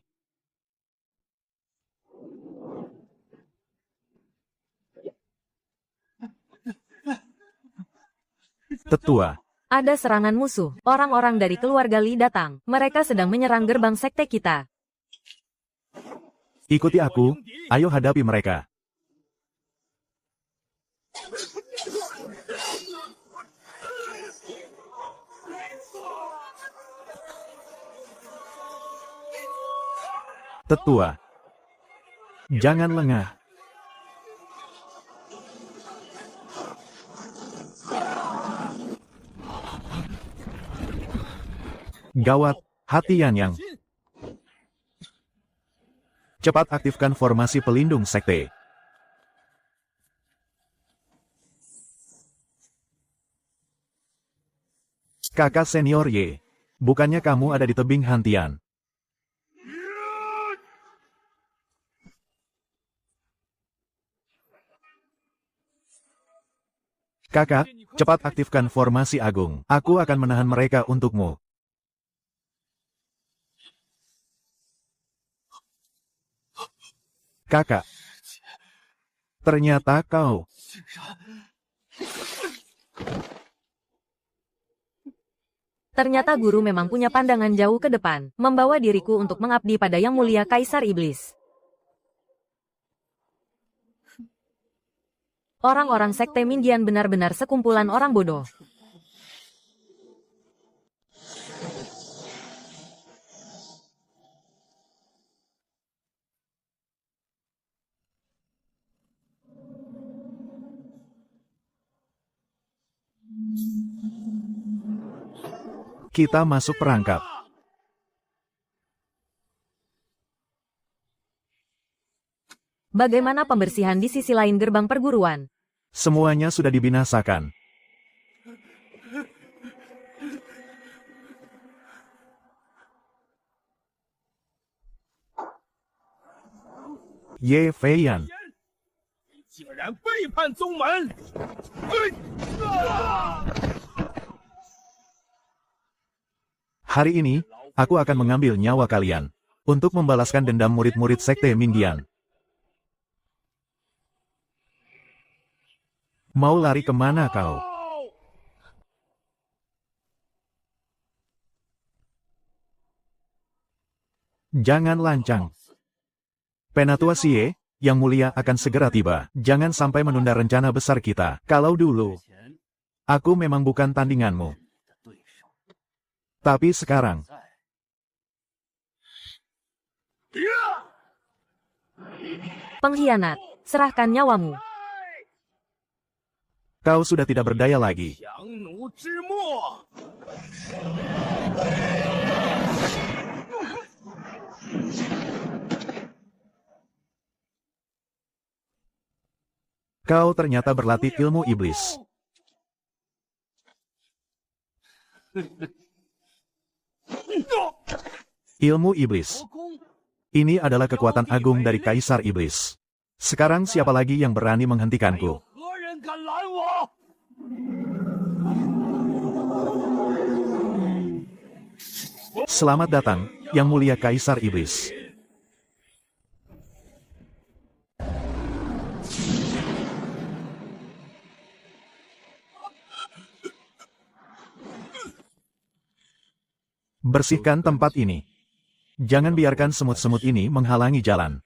Tetua. Ada serangan musuh. Orang-orang dari keluarga Li datang. Mereka sedang menyerang gerbang sekte kita. Ikuti aku, ayo hadapi mereka. Tetua. Jangan lengah. Gawat, hati Yang. Cepat aktifkan formasi pelindung sekte. Kakak senior Ye, bukannya kamu ada di tebing Hantian? Kakak, cepat aktifkan formasi agung. Aku akan menahan mereka untukmu. Kakak. Ternyata kau. Ternyata guru memang punya pandangan jauh ke depan, membawa diriku untuk mengabdi pada Yang Mulia Kaisar Iblis. Orang-orang sekte Mingyan benar-benar sekumpulan orang bodoh. Kita masuk perangkap. Bagaimana pembersihan di sisi lain gerbang perguruan? Semuanya sudah dibinasakan. Ye Feiyan. Hari ini, aku akan mengambil nyawa kalian untuk membalaskan dendam murid-murid sekte Mingyan. Mau lari kemana kau? Jangan lancang. Penatua Xie, Yang Mulia akan segera tiba. Jangan sampai menunda rencana besar kita. Kalau dulu, aku memang bukan tandinganmu. Tapi sekarang, Pengkhianat, serahkan nyawamu. kau sudah tidak berdaya lagi. Kau ternyata berlatih ilmu iblis. Ilmu iblis. Ini adalah kekuatan agung dari Kaisar Iblis. Sekarang siapa lagi yang berani menghentikanku? Selamat datang, Yang Mulia Kaisar Iblis. Bersihkan tempat ini. Jangan biarkan semut-semut ini menghalangi jalan.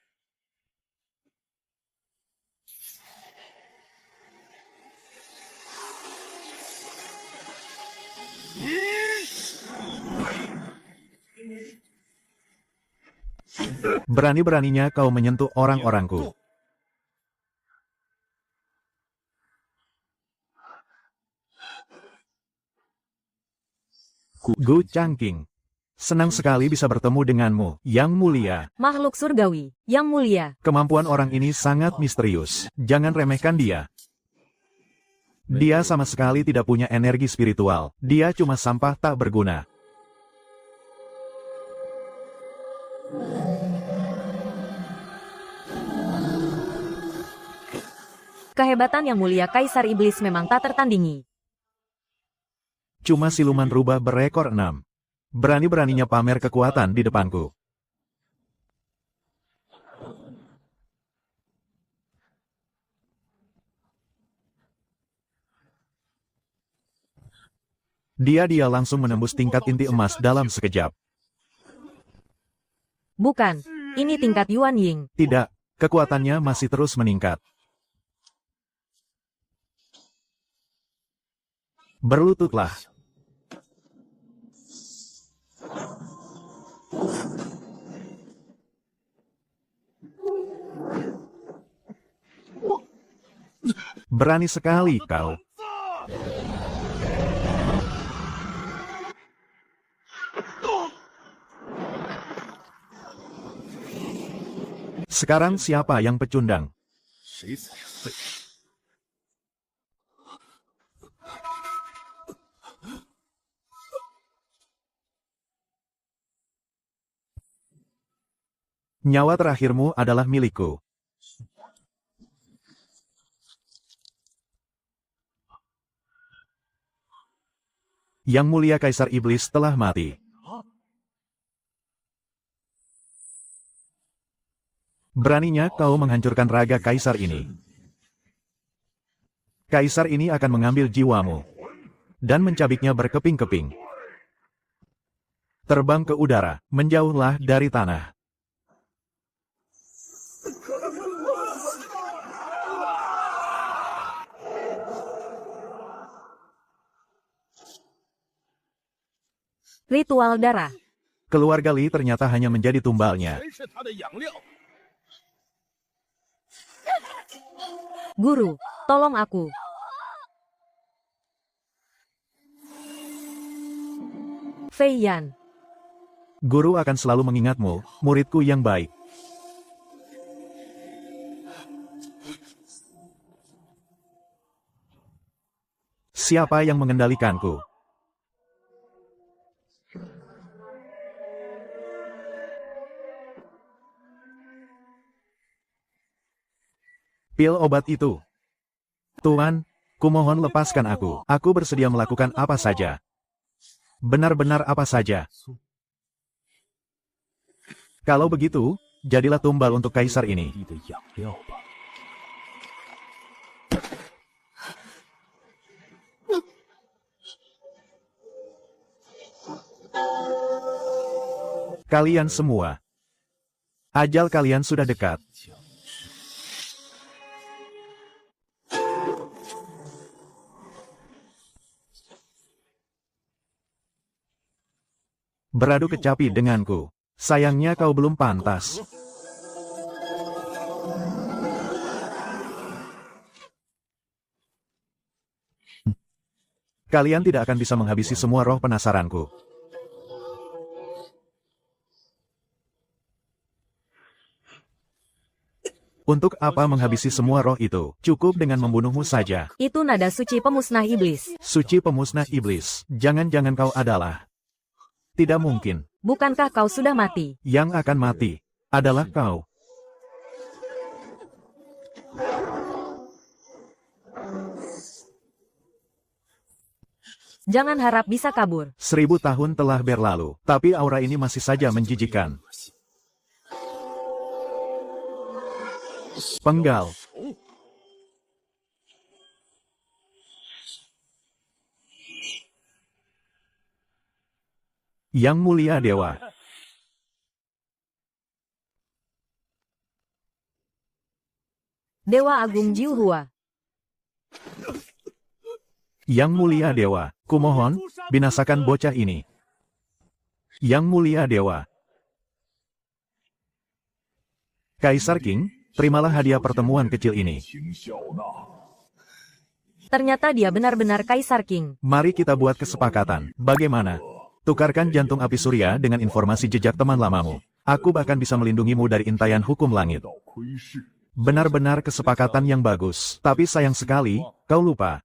Berani-beraninya kau menyentuh orang-orangku. Gu Changqing. Senang sekali bisa bertemu denganmu, Yang Mulia. Makhluk surgawi, Yang Mulia. Kemampuan orang ini sangat misterius. Jangan remehkan dia. Dia sama sekali tidak punya energi spiritual. Dia cuma sampah tak berguna. Kehebatan Yang Mulia Kaisar Iblis memang tak tertandingi. Cuma siluman rubah berekor 6. Berani-beraninya pamer kekuatan di depanku. Dia langsung menembus tingkat inti emas dalam sekejap. Bukan, Ini tingkat Yuan Ying. Tidak, kekuatannya masih terus meningkat. Berlututlah. Berani sekali kau. Sekarang siapa yang pecundang? Nyawa terakhirmu adalah milikku. Yang mulia Kaisar Iblis telah mati. Beraninya kau menghancurkan raga Kaisar ini. Kaisar ini akan mengambil jiwamu dan mencabiknya berkeping-keping. Terbang ke udara, menjauhlah dari tanah. Ritual darah. Keluarga Li ternyata hanya menjadi tumbalnya. Guru, tolong aku. Fei Yan. Guru akan selalu mengingatmu, muridku yang baik. Siapa yang mengendalikanku? Pil obat itu. Tuan, kumohon lepaskan aku. Aku bersedia melakukan apa saja. Benar-benar apa saja. Kalau begitu, jadilah tumbal untuk kaisar ini. Kalian semua. Ajal kalian sudah dekat. Beradu kecapi denganku. Sayangnya kau belum pantas. Kalian tidak akan bisa menghabisi semua roh penasaranku. Untuk apa menghabisi semua roh itu? Cukup dengan membunuhmu saja. Itu nada suci pemusnah iblis. Suci pemusnah iblis. Jangan-jangan kau adalah... Tidak mungkin. Bukankah kau sudah mati? Yang akan mati adalah kau. Jangan harap bisa kabur. 1000 tahun telah berlalu, tapi aura ini masih saja menjijikan. Penggal. Yang mulia dewa. Dewa Agung Jiuhua. Yang mulia dewa, kumohon, binasakan bocah ini. Yang mulia dewa. Kaisar King, terimalah hadiah pertemuan kecil ini. Ternyata dia benar-benar Kaisar King. Mari kita buat kesepakatan. Bagaimana? Tukarkan jantung api surya dengan informasi jejak teman lamamu. Aku bahkan bisa melindungimu dari intayan hukum langit. Benar-benar kesepakatan yang bagus. Tapi sayang sekali, kau lupa.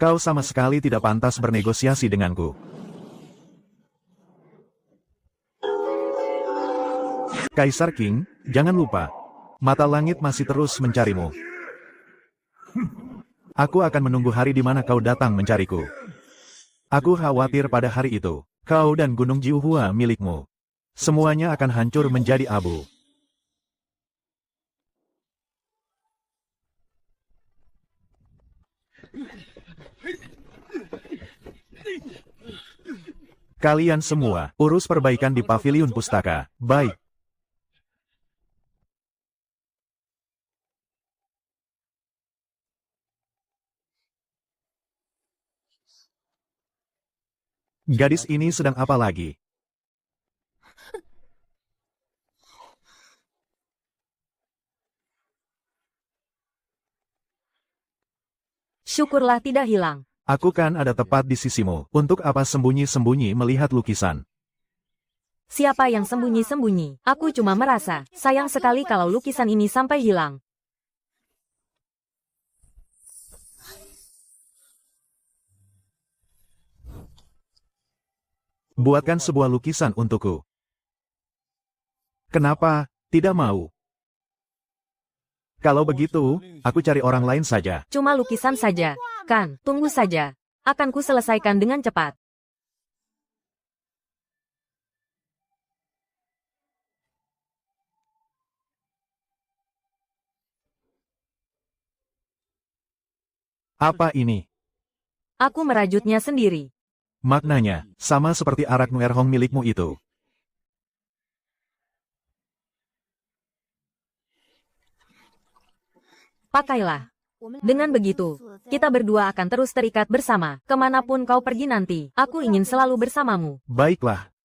Kau sama sekali tidak pantas bernegosiasi denganku. Kaisar King, jangan lupa. Mata langit masih terus mencarimu. Aku akan menunggu hari di mana kau datang mencariku. Aku khawatir pada hari itu, kau dan Gunung Jiuhua milikmu. Semuanya akan hancur menjadi abu. Kalian semua, urus perbaikan di paviliun pustaka. Baik. Gadis ini sedang apa lagi? Syukurlah tidak hilang. Aku kan ada tepat di sisimu. Untuk apa sembunyi-sembunyi melihat lukisan? Siapa yang sembunyi-sembunyi? Aku cuma merasa, sayang sekali kalau lukisan ini sampai hilang. Buatkan sebuah lukisan untukku. Kenapa tidak mau? Kalau begitu, aku cari orang lain saja. Cuma lukisan saja. Kan, tunggu saja. Akan ku selesaikan dengan cepat. Apa ini? Aku merajutnya sendiri. Maknanya, sama seperti arak Nuerhong milikmu itu. Pakailah. Dengan begitu, kita berdua akan terus terikat bersama. Kemanapun kau pergi nanti, aku ingin selalu bersamamu. Baiklah.